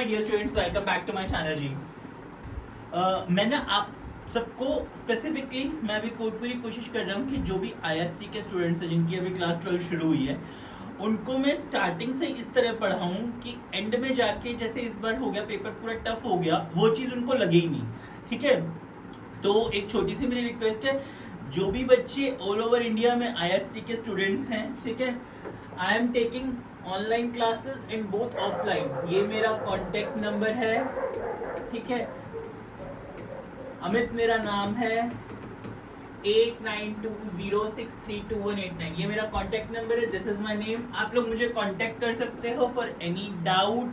Dear students, welcome back to my channel जी। मैं ना आप सबको स्पेसिफिकली मैं अभी पूरी कोशिश कर रहा हूँ कि जो भी आईएससी के स्टूडेंट्स हैं जिनकी अभी क्लास 12 शुरू हुई है उनको मैं स्टार्टिंग से इस तरह पढ़ाऊँ कि एंड में जाके जैसे इस बार हो गया पेपर पूरा टफ हो गया वो चीज़ उनको लगे ही नहीं। ठीक है, तो एक छोटी सी मेरी रिक्वेस्ट है, जो भी बच्चे ऑल ओवर इंडिया में आईएससी के स्टूडेंट्स हैं, ठीक है, I am taking online classes and both offline. ये मेरा कांटेक्ट नंबर है, ठीक है, अमित मेरा नाम है, 8920632189 ये मेरा कांटेक्ट नंबर है। This is my name. आप लोग मुझे कांटेक्ट कर सकते हो for any doubt,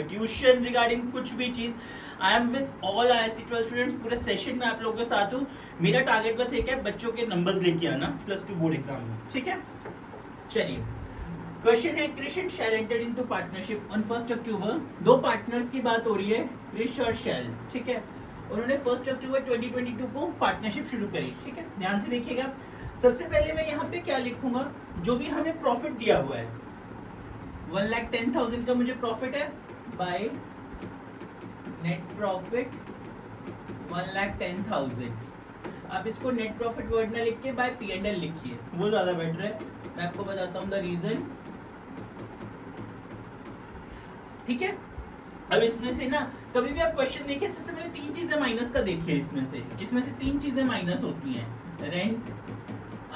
tuition regarding कुछ भी चीज। I am with all ISC 12 students, पूरे सेशन में आप लोगों के साथ हूँ। मेरा टारगेट बस एक है, बच्चों के नंबर्स लेके आना +2 बोर्ड एग्जाम में, ठीक है। चलिए, क्वेश्चन है, Krish and Shail entered into partnership on 1 October. दो पार्टनर्स की बात हो रही है, क्रिश और शैल, ठीक है। उन्होंने 1 अक्टूबर 2022 को पार्टनरशिप शुरू करी, ठीक है। ध्यान से देखिएगा, सबसे पहले मैं यहाँ पे क्या लिखूंगा, जो भी हमें प्रॉफिट दिया हुआ है 1,10,000 का मुझे प्रॉफिट है, बाय नेट प्रॉफिट 1,10,000। आप इसको नेट प्रॉफिट वर्ड ना लिख के बाय P&L लिखिए, वो ज्यादा बेटर है। मैं आपको बताता हूँ द रीजन, ठीक है। अब इसमें से ना कभी भी आप क्वेश्चन देखिए, सबसे पहले 3 चीजें माइनस का देखिए। इसमें से 3 चीजें माइनस होती हैं, रेंट,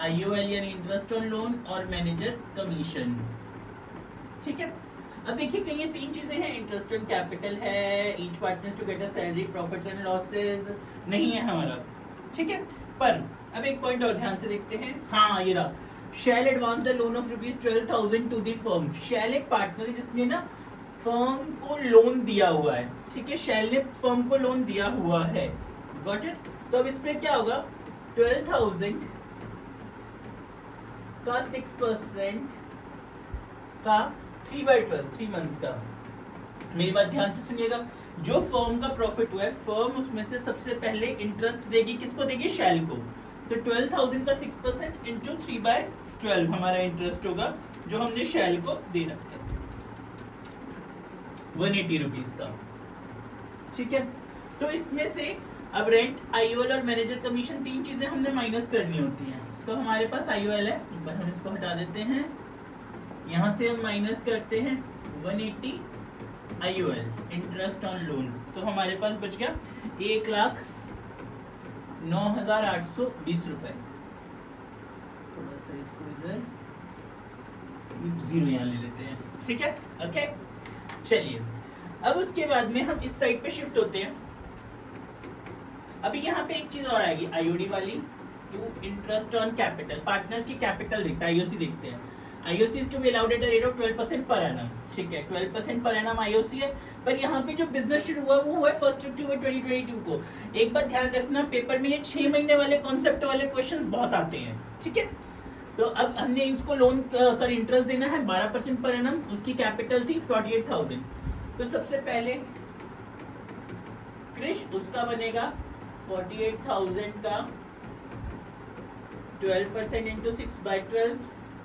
IOL यानी इंटरेस्ट ऑन लोन, और मैनेजर कमीशन, ठीक है। अब देखिए कहीं ये 3 चीजें हैं, इंटरेस्ट ऑन कैपिटल है, each partner to get a salary, profits and losses नहीं है हमारा, ठीक है। पर अब एक पॉइंट और ध्यान से देखते हैं, हाँ ये रहा, Shail advance the loan of ₹12,000 to the firm. Shail एक पार्टनर है जिसने ना फर्म को लोन दिया हुआ है, ठीक है। शैल ने फर्म को लोन दिया हुआ है, गॉट इट। तो अब इसमें क्या होगा, 12,000 का 6% का 3/12 3 मंथ्स का। मेरी बात ध्यान से सुनिएगा, जो फर्म का प्रॉफिट हुआ है, फर्म उसमें से सबसे पहले इंटरेस्ट देगी, किसको देगी, शैल को। तो 12,000 का 6% इंटू 3/12 हमारा इंटरेस्ट होगा, जो हमने शैल को दे रखा है, 180 रुपीज का, ठीक है। तो इसमें से अब रेंट, IOL और मैनेजर कमीशन 3 चीजें हमने माइनस करनी होती हैं। तो हमारे पास IOL है, एक बार हम इसको हटा देते हैं, यहां से हम माइनस करते हैं 180 IOL इंटरेस्ट ऑन लोन, तो हमारे पास बच गया 1,09,820 रुपए। थोड़ा सा इसको इधर 0 यहाँ ले लेते हैं, ठीक है, ओके। चलिए, अब उसके बाद में हम इस साइड पे शिफ्ट होते हैं। अभी यहाँ पे एक चीज और आएगी, IOD वाली, two interest on capital, partners की कैपिटल देखते हैं, IOC देखते हैं। IOC is to be allowed at a rate of 12% per annum, ठीक है, 12% per annum IOC है। पर यहाँ पे जो बिजनेस शुरू हुआ वो हुआ 1 अक्टूबर 2022 को। एक बात ध्यान रखना, पेपर में ये 6 महीने वाले कॉन्सेप्ट वाले क्वेश्चंस बहुत आते हैं, ठीक है। तो अब हमने इसको लोन सॉरी इंटरेस्ट देना है 12% पर एनम, उसकी कैपिटल थी 48,000। तो सबसे पहले क्रिश उसका बनेगा 48,000 का 12% इंटू 6/12।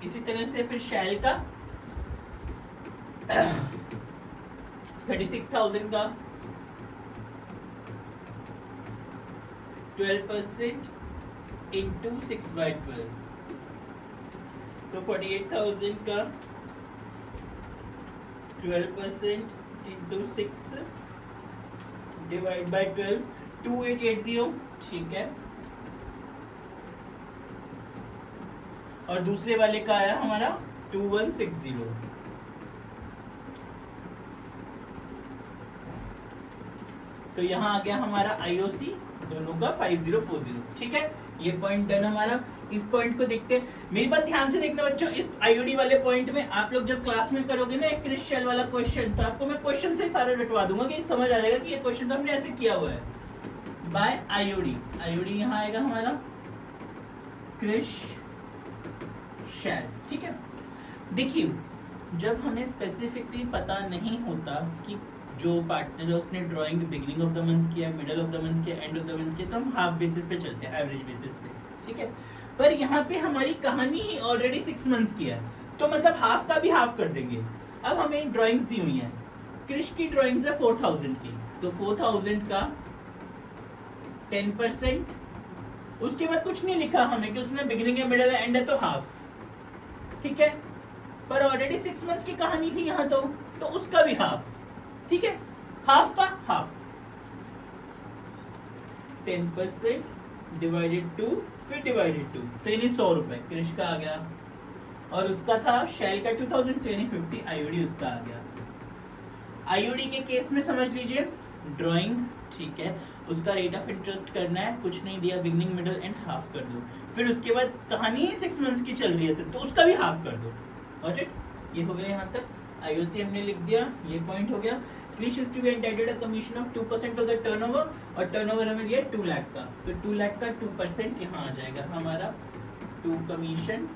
इसी तरह से फिर शैल का 36,000 का 12% इंटू 6/12, तो 48,000 का 12% इंटू 6 डिवाइड बाय 12, 2880, ठीक है। और दूसरे वाले का आया हमारा 2160। तो यहाँ आ गया हमारा IOC दोनों का 5040, ठीक है। ये पॉइंट डन हमारा। इस पॉइंट को देखते हैं, मेरी बात ध्यान से देखना बच्चों, इस IOD वाले पॉइंट में आप लोग जब क्लास में करोगे ना एक क्रिश शैल वाला क्वेश्चन, तो आपको मैं क्वेश्चन से सारा रटवा दूंगा कि समझ आ जाएगा कि ये क्वेश्चन तो हमने ऐसे किया हुआ है, बाय IOD यहाँ आएगा हमारा क्रिश शैल, ठीक है। देखिए, जब हमें स्पेसिफिकली पता नहीं होता कि जो पार्टनर है उसने drawing beginning of the month किया, मिडल ऑफ द मंथ किया, एंड ऑफ द मंथ किया, तो हम हाफ बेसिस पे चलते हैं, एवरेज बेसिस पे, ठीक है। पर यहाँ पे हमारी कहानी ही ऑलरेडी 6 मंथ्स की है, तो मतलब हाफ का भी हाफ कर देंगे। अब हमें ड्राइंग्स दी हुई हैं, क्रिश की ड्राइंग्स है 4000 की, तो 4000 का 10%, उसके बाद कुछ नहीं लिखा हमें कि उसमें बिगिनिंग है, मिडिल है, एंड है, तो हाफ, ठीक है। पर ऑलरेडी 6 मंथ्स की कहानी थी यहाँ तो उसका भी हाफ, ठीक है, हाफ का हाफ, 10% डिवाइडेड 2 फिर डिवाइडेड 2, तो यानी 100 रुपए क्रिश का आ गया, और उसका था शैल का 2000, तो यानी 50 आईओडी उसका आ गया। आईओडी के केस में समझ लीजिए ड्राइंग, ठीक है, उसका रेट ऑफ इंटरेस्ट करना है, कुछ नहीं दिया, बिगनिंग मिडल एंड हाफ कर दो, फिर उसके बाद कहानी 6 मंथ्स की चल रही है सिर्फ, तो उसका भी हाफ कर दो। ऑलराइट, ये हो गया यहाँ तक। आईओसी हमने लिख दिया, ये पॉइंट हो गया। Krish is to be entitled a commission of 2% of the turnover, और टर्नओवर हमें दिया 2 लाख का, तो 2 लाख का 2% यहाँ आ जाएगा हमारा 2 कमीशन,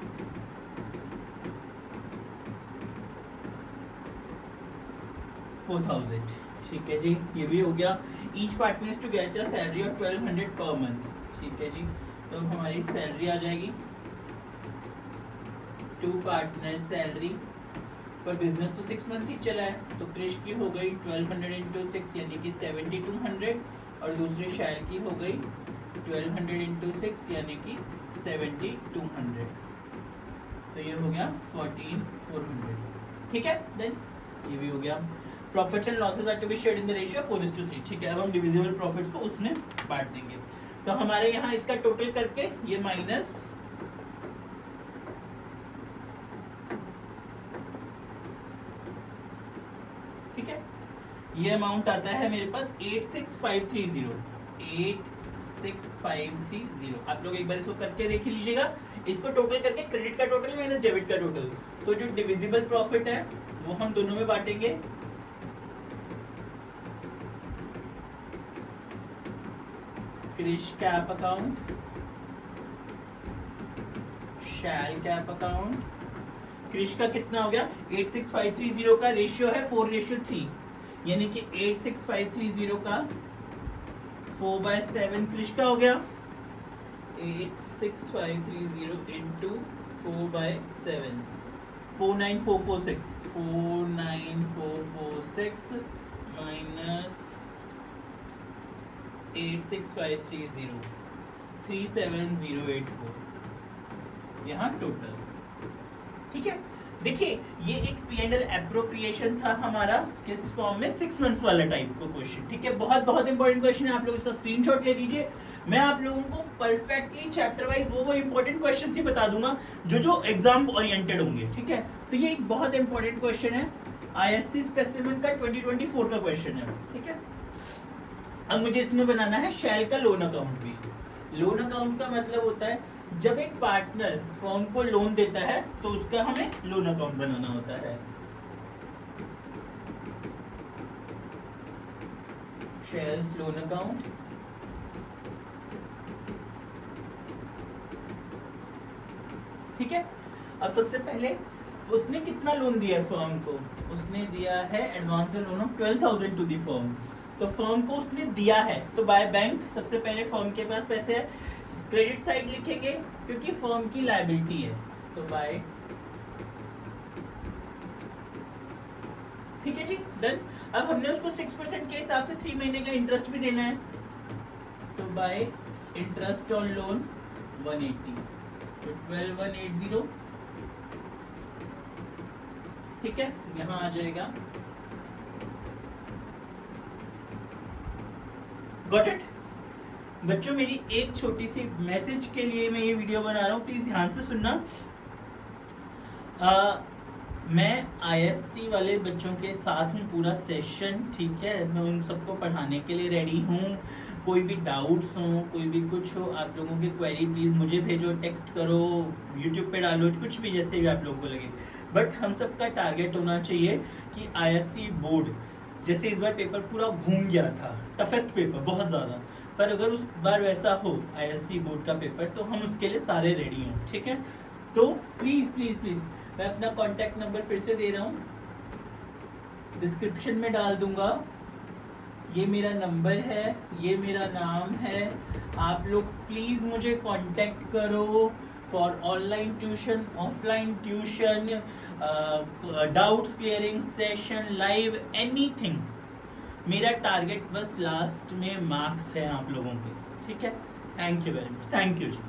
$4000, ठीक है जी, ये भी हो गया। Each partner is to get a salary of 1200 per month, ठीक है जी, तो हमारी सैलरी आ जाएगी 2 पार्टनर सैलरी, पर बिजनेस तो 6 मंथ ही चला है, तो क्रिश की हो गई 1200 इंटू 6 यानी कि 7200, और दूसरे शैल की हो गई 1200 इंटू 6 यानी कि 7200, तो ये हो गया 14400, ठीक है। देन ये भी हो गया। Profits and losses are to be shared in the ratio 4:3, ठीक है। अब हम डिविजिबल प्रॉफिट्स को उसमें बांट देंगे, तो हमारे यहाँ इसका टोटल करके ये माइनस ठीक है, ये अमाउंट आता है मेरे पास 86530, 86530। आप लोग एक बार इसको करके देख लीजिएगा, इसको टोटल करके क्रेडिट का टोटल माइनस डेबिट का टोटल, तो जो डिविजिबल प्रॉफिट है वो हम दोनों में बांटेंगे, क्रिश कैप अकाउंट, शैल कैप अकाउंट। क्रिश का कितना हो गया, 86530 का रेशियो है 4:3, यानी कि 86530 का 4/7 क्रिश का हो गया, 86530 इंटू 4/7, 49446, 49446 माइनस 86530, 37084, यहाँ टोटल, ठीक है। देखिए ये एक P&L एप्रोप्रिएशन था हमारा, किस फॉर्म में, 6 मंथ्स वाला टाइप को क्वेश्चन, ठीक है। बहुत बहुत इंपॉर्टेंट क्वेश्चन है, आप लोग इसका स्क्रीनशॉट ले लीजिए। मैं आप लोगों को परफेक्टली चैप्टर वाइज वो इंपॉर्टेंट क्वेश्चन ही बता दूंगा जो एग्जाम ओरिएंटेड होंगे, ठीक है। तो ये एक बहुत इंपॉर्टेंट क्वेश्चन है, ISC स्पेसिमेन का 2024 का क्वेश्चन है, ठीक है। अब मुझे इसमें बनाना है शैल का लोन अकाउंट भी। लोन अकाउंट का मतलब होता है जब एक पार्टनर फर्म को लोन देता है तो उसका हमें लोन अकाउंट बनाना होता है। शेल्स लोन अकाउंट, ठीक है। अब सबसे पहले उसने कितना लोन दिया है फर्म को, उसने दिया है advance loan of 12,000 to the firm, तो फर्म को उसने दिया है, तो बाय बैंक सबसे पहले फर्म के पास पैसे है, क्रेडिट साइड लिखेंगे क्योंकि फर्म की लायबिलिटी है, तो बाय, ठीक है जी, डन। अब हमने उसको 6% के हिसाब से 3 महीने का इंटरेस्ट भी देना है, तो बाय इंटरेस्ट ऑन लोन 180, तो 12180, ठीक है, यहां आ जाएगा। गॉट इट बच्चों, मेरी एक छोटी सी मैसेज के लिए मैं ये वीडियो बना रहा हूँ, प्लीज ध्यान से सुनना। मैं ISC वाले बच्चों के साथ हूँ पूरा सेशन, ठीक है। मैं उन सबको पढ़ाने के लिए रेडी हूँ। कोई भी डाउट्स हो, कोई भी कुछ हो, आप लोगों की क्वेरी प्लीज मुझे भेजो, टेक्स्ट करो, यूट्यूब पे डालो, कुछ भी जैसे भी आप लोगों को लगे। बट हम सबका टारगेट होना चाहिए कि ISC बोर्ड, जैसे इस बार पेपर पूरा घूम गया था, टफेस्ट पेपर बहुत ज़्यादा, पर अगर उस बार वैसा हो ISC बोर्ड का पेपर तो हम उसके लिए सारे रेडी हों, ठीक है। तो प्लीज़ प्लीज़ प्लीज़ मैं अपना कॉन्टैक्ट नंबर फिर से दे रहा हूँ, डिस्क्रिप्शन में डाल दूंगा। ये मेरा नंबर है, ये मेरा नाम है, आप लोग प्लीज़ मुझे कांटेक्ट करो। For online tuition, offline tuition, doubts clearing session, live, anything. मेरा टारगेट बस लास्ट में मार्क्स है आप लोगों के, ठीक है। Thank you very much, thank you ji.